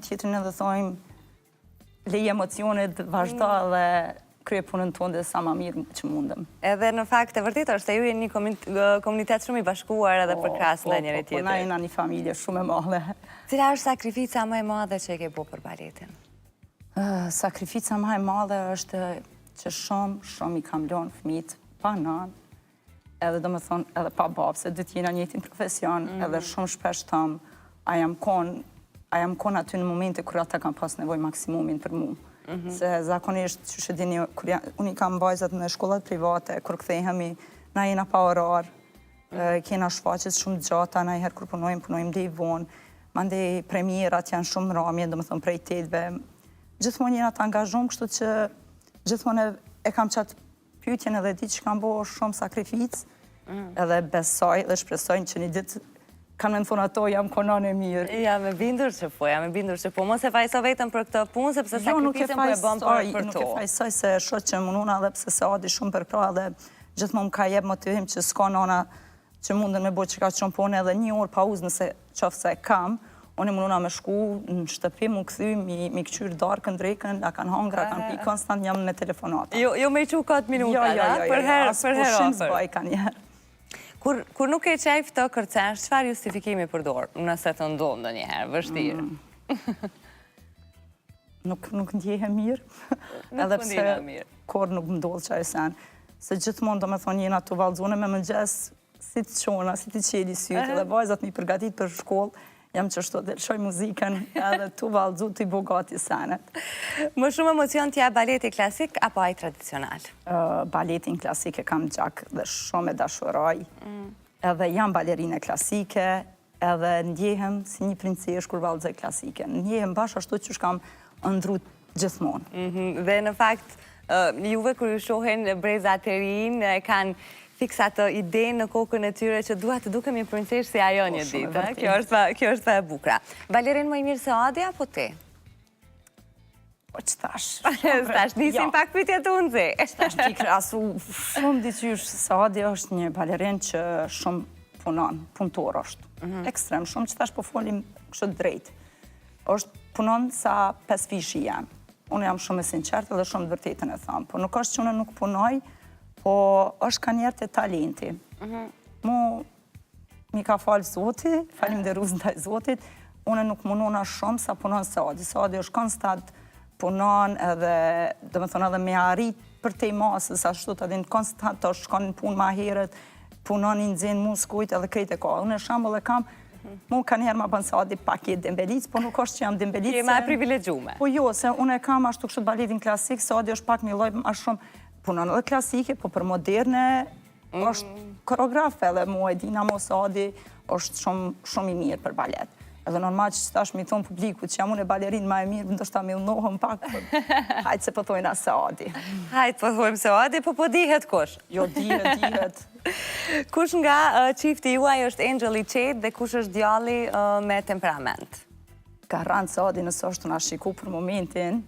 Tjetrin edhe thojmë lej emocionet, vazhdo dhe krye punën tonë dhe sa ma mirë që mundëm. Edhe në fakt e vërtet është e ju jeni një komunitet shumë i bashkuar edhe për krasë ndaj njëri tjetrit. Po, na jena një familje shumë e madhe. Cila është sakrifica më e madhe që e ke bu për baletin? Sakrifica më e madhe është që shumë i kam lënë fëmijët pa nanë, edhe do me thonë edhe pa babë, se dy t'jena njëjtin profesion, edhe shumë shpesh thëmë, a jam kon aty në momente kur ata kam pas nevoj maksimumin për mu. Se zakonisht, që shëdini, unë i kam vajzat në shkollat private, kur kthehemi, na jena pa orar, kena shfaqet shumë gjata, na i herë kur punojmë dhe i vonë, mande premierat janë shumë ramje, do me thonë prej tetëve. Gjithmonë jena të angazhum, kështu që gjithmonë e kam qatë pyetjen edhe di që kam bo shumë sakrificë, edhe besoj dhe shpresoj që një ditë kam në thonë ato jam konon e mirë. Jam e bindur që po, mos e fajso vetëm për këtë punë, sepse sakrificën po e bëm për to. Nuk e fajsoj se shoh që mununa dhe pse se adi shumë për këto dhe gjithmonë më ka jep motivim që s'ka nona që mundën me bo që ka shumë punë edhe një orë pauzë nëse qoftë se kam, unë mununa me shku në shtëpi, mu këthy, mi këqyrë darkën, drekën, a kanë hangra, kanë pi, konstant jam me telefonata. Jo me i qu këtë minuta, për herë. Kur nuk e qejf të kërcesh, çfarë justifikimi përdor nëse të ndonë ndonjëherë, vështirë? Nuk ndjehe mirë. Edhe pse kur nuk më ndodhë që e sen. Se gjithmonë do me thonë jena të valdzone me mëngjes, si të qona, si të qeli sytë, edhe vajzat mi përgatit për shkollë, jam që shto dhe lëshoj muzikën edhe të valdzu të i bogati senet. Më shumë emocion t'ja baleti klasik apo ai tradicional? Baletin klasike kam gjak dhe shumë e dashuroj. Edhe jam balerine klasike, edhe ndjehem si një princesh kur valdzoj klasike. Ndjehem bash ashtu që shkam ndru gjithmonë. Dhe në fakt, juve kur ju shohen brezat e rinë, kanë fiksa të ide në kokën e tyre që duhet të dukemi princesh si ajo një ditë. Kjo është e bukra. Balerin më i mirë se Adi apo ti? Po qëtash. Nisim pak pytje të unë zi. Qëtash t'i krasu shumë diqysh se Adi është një balerin që shumë punon, punëtor është. Ekstrem shumë, qëtash po folim kështë drejt. Punon sa 5 fishi jam. Unë jam shumë e sinqertë dhe shumë të vërtetën e thamë. Po nuk është që unë nuk punoj, po është ka njerë të talenti. Mi ka falë Zoti, falim dhe ruzën të Zotit, une nuk munona shumë sa punon se Adi. Se Adi është konstant punon edhe, dhe me thonë edhe me arrit për te i masës, ashtu të adin konstant të shkon në punë ma herët, punon i nëzinë muskujt edhe krejt e ka. Unë e shambull e kam, mu ka njerë ma bënë se Adi pak jetë dembelic, po nuk është që jam dembelic. Je ma e privilegjume. Po jo, se unë e kam ashtu kështë baletin klasik, se Adi është pak një loj ma shumë punon edhe klasike, po për moderne është koreografe edhe mu e dina mos Adi është shumë i mirë për balet. Edhe normal që tash mi thonë publiku që jam unë e balerin ma e mirë, ndoshta mi unohëm pak, hajtë se pëthojna se Adi. Hajtë pëthojmë se Adi, po dihet kush? Jo, dihet. Kush nga qifti juaj është Angel i qetë dhe kush është djalli me temperament? Garant se Adi nësë është nga shiku për momentin,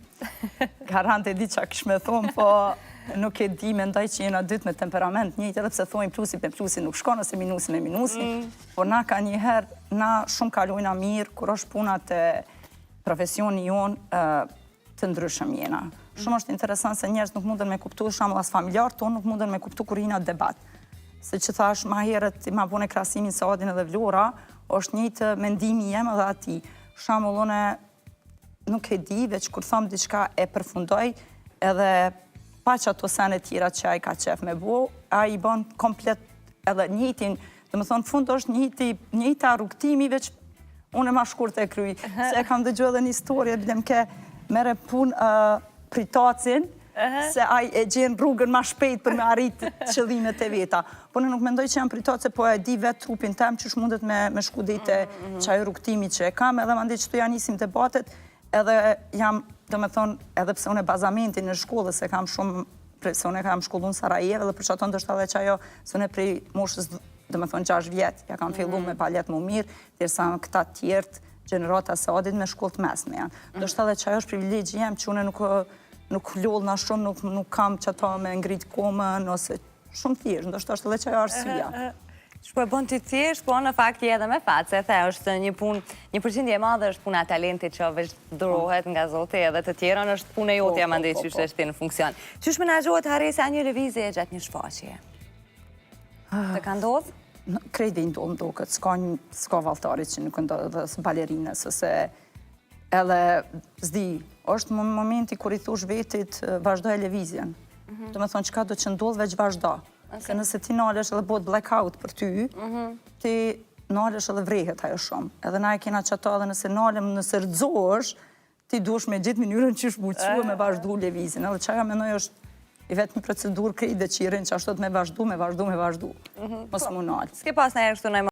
garant e di që a kishme thonë, po nuk e di me ndaj që jena dytë me temperament njëjtë, edhe pse thojnë plusi për plusi nuk shko, nëse minusi me minusi, por na ka njëherë, na shumë kalojna mirë, kur është puna të profesioni jonë të ndryshëm jena. Shumë është interesant se njerës nuk mundën me kuptu, shamull as familjarë tonë nuk mundën me kuptu kur hina debat. Se që thash, ma herët i ma bune krasimin se Adin edhe Vlora, është njëjtë mendimi jem edhe ati. Shamull, une nuk e di, veç kur thom diçka e përfundoj, edhe pa që ato sene tjera që a i ka qef me bo, a i bon komplet edhe njëtin, dhe më thonë fund është njëta rrugtimi, veç unë e ma shkurt e kryj. Se kam dëgju edhe një historie, bidem ke mere pun pritacin, se a i e gjenë rrugën ma shpejt për me arrit qëllimet e veta. Po në nuk mendoj që jam pritace, po e di vetë trupin tem që shmundet me shku dhejte qaj rrugtimi që e kam, edhe mandi që të janisim debatet, edhe jam, do me thonë, edhe pse unë e bazamentin në shkollë, se kam shumë, se unë e kam shkollu në Sarajeve, dhe për që ato ndështë edhe që ajo, se unë e prej moshës, do me thonë, 6 vjetë, ja kam fillu me balet më mirë, dirësa këta tjertë, generata se Adit me shkollë të mesme janë. Ndështë edhe që ajo është privilegji jem, që unë nuk lullë na shumë, nuk kam që ato me ngritë komën, ose shumë thjeshtë, ndështë është edhe që ajo arsyeja. Shpo e bën të thjesht, po në fakt je edhe me fat, se the është një punë, një përqindje e madhe është puna e talentit që vazhdohet nga Zoti edhe të tjerën është puna jote mandej që është në funksion. Çish menaxhohet harresja një lëvizje gjatë një shfaqje? Të ka ndodhur? Krejt i ndodhë duket, s'ka valltarit që nuk ndodhë dhe së balerinës, ose edhe zdi, është momenti kur i thush vetit vazhdoj lëvizjen. Do me thonë qka do që ndodhë veç vazhdo. Se nëse ti nalesh edhe bot blackout për ty, ti nalesh edhe vrehet ajo shumë. Edhe na e kena qëta edhe nëse nalem nëse rëdzosh, ti dush me gjithë mënyrën që shbuqua me vazhdu lëvizjen. Edhe qaja menoj është i vetë një procedur krejt dhe qirin që ashtot me vazhdu. Mos mu nalë. S'ke pas në herë kështu në